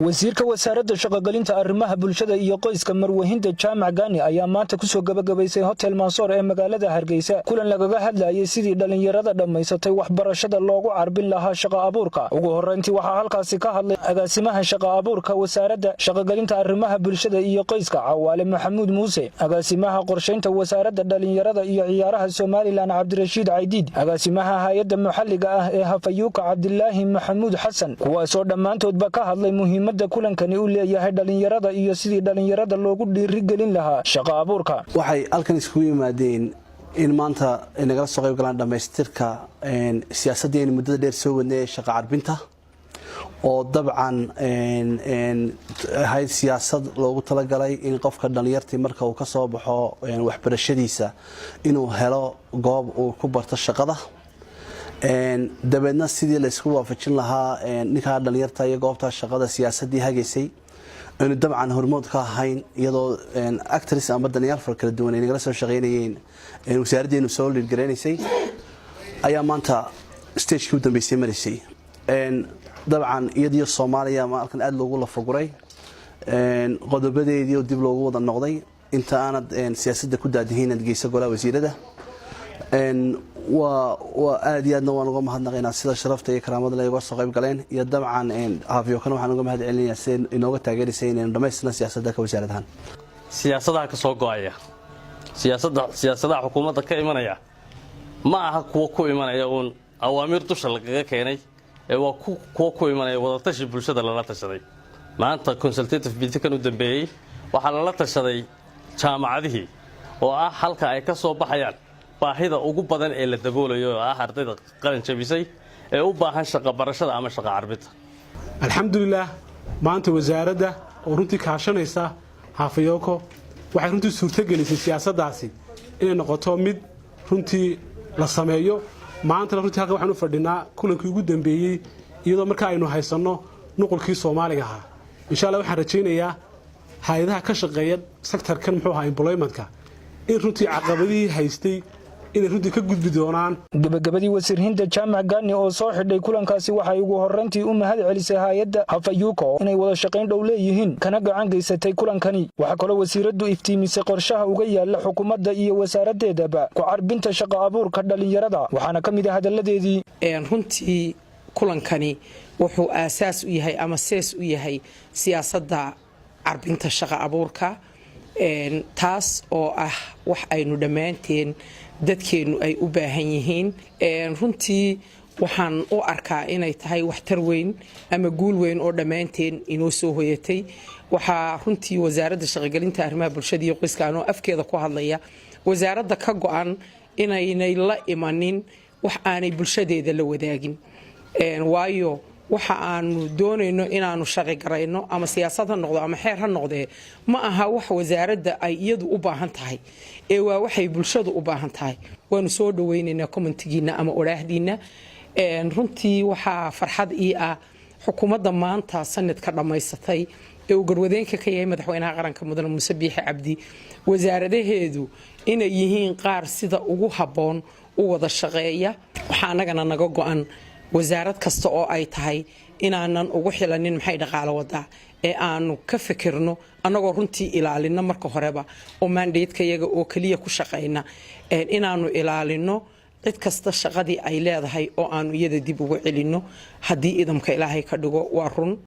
wasiirka wasaaradda shaqo-gelinta arrimaha bulshada iyo qoyska Marwahinda Jaamac Gaani ayaa maanta ku soo gabagabaysay Hotel Mansour ee magaalada Hargeysa kulan lagaga hadlayay sidii dhalinyarada dhamaysatay waxbarashada loogu carbin lahaa shaqo abuurka. Ugu horreyntii waxaa halkaasi ka hadlay agaasimaha shaqo abuurka wasaaradda shaqo-gelinta arrimaha bulshada iyo qoyska Cawaale Maxamuud Muuse, agaasimaha qorsheynta wasaaradda dhalinyarada iyo ciyaaraha Soomaaliland Cabdirashiid Caydiid, agaasimaha hay'adda maxalliga ah ee Hafayuuka Cabdilaahi Maxamuud Xasan, kuwaasoo dhammaantoodba ka hadlay muhiimadda kulankani uu leeyahay dhalinyarada iyo sidii dhalinyarada loogu dhiirigelin lahaa shaqo abuurka. waxay halkan isku yimaadeen in maanta inagala soo qayb galaan dhamaystirka siyaasadda muddada dheer soo wadnay shaqo carbinta oo dabcan hay siyaasad loogu talagalay in qofka dhalinyartii marka uu ka soo baxo waxbarashadiisa inuu helo goob uu ku barto shaqada dabeedna sidii la isku waafajin lahaa ninka dhalinyarta iyo goobta shaqada siyaasadii hageysay inuu dabcan hormood ka ahayn iyadoo actors ama dhalinyar far kala duwan ay nagala soo shaqeynayeen wasaaraddeenu soo liidgareysay ayaa maanta stage-kii u dambeysay marisay dabcan iyadoo Soomaaliya ma halkan aad loogu la foguray qodobadeedii oo dib loogu wada noqday inta aanad siyaasadda ku daadihiin Hargeysa golaha wasiirada aad iyo aadna waan uga mahadnaqaynaa sida sharafta iyo karaamada leh uga soo qayb galeen iyo dabcan Hafayuukan waxaan uga mahadcelinayaa si inooga taageerisay inaan dhamaystirno siyaasadda ka wasaaradahan siyaasadaha ka soo go'aya siyaasadaha xukuumadda ka imanaya ma aha kuwa ku imanaya uun awaamir dusha lagaga keenay ee waa kuwa ku imanaya wadatashi bulshada lala tashaday maanta consultative meeting kan u dambeeyay waxa lala tashaday jaamacadihii oo ah halka ay ka soo baxayaan baahida ugu badan ee la daboolayo ah ardayda qaran jabisay ee u baahan shaqo barashada ama shaqo carbinta. alxamdulillah maanta wasaaradda oo runtii kaashanaysa Hafayuuko waxay runtii suurtagelisay siyaasaddaasi inay noqoto mid runtii la sameeyo maanta runtii halka waxaan u fadhinaa kulankii ugu dambeeyay iyadoo marka aynu haysano nuqulkii Soomaaliga ahaa insha Allah waxaan rajaynayaa hay'adaha ka shaqeeya sector-kan muxuu ahaa employment-ka in runtii caqabadii haystay inay runtii ka gudbi doonaan. gabagabadii wasiirhinda Jaamac Gaani oo soo xidhay kulankaasi waxay ugu horreyntii u mahad celisay hay'adda Hafayuuko inay wada shaqayn dhow leeyihiin kana gacan geysatay kulankani. Waxa kale wasiiraddu iftiimisay qorshaha uga yaala xukuumadda iyo wasaaraddeedaba ku carbinta shaqo abuurka dhalinyarada waxaana ka mid ah hadalladeedii runtii kulankani wuxuu aasaas u yahay ama sees u yahay siyaasadda carbinta shaqo abuurka taas oo ah wax aynu dhammaanteen dadkeenu ay u baahan yihiin runtii waxaan u arkaa inay tahay waxtar weyn ama guul weyn oo dhammaanteen inoo soo hoyatay waxaa runtii wasaaradda shaqo-gelinta arrimaha bulshada iyo qoyska oo afkeeda ku hadlaya wasaaradda ka go'an inaynay la imanin wax aanay bulshadeeda la wadaagin waayo waxa aanu doonayno inaanu sharci garayno ama siyaasad ha noqdo ama xeer ha noqdee ma aha wax wasaaradda ay iyadu u baahan tahay ee waa waxay bulshadu u baahan tahay waanu soo dhaweynaynaa commentigiina ama oraahdiina runtii waxaa farxad ii ah xukuumadda maanta sanadka dhammaysatay ee uu garwadeenka ka yahay madaxweynaha qaranka mudane Muuse Biixi Cabdi wasaaradaheedu inay yihiin qaar sida ugu habboon u wada shaqeeya waxaa anagana naga go'an wasaarad kasta oo ay tahay inaanan ugu xilanin maxay dhaqaale wadaa ee aanu ka fikirno anagoo runtii ilaalino marka horeba oo mandate-ka iyaga oo kaliya ku shaqeyna inaanu ilaalino cid kasta shaqadii ay leedahay oo aanu iyada dib ugu celino haddii idamka Ilaahay ka dhigo waa run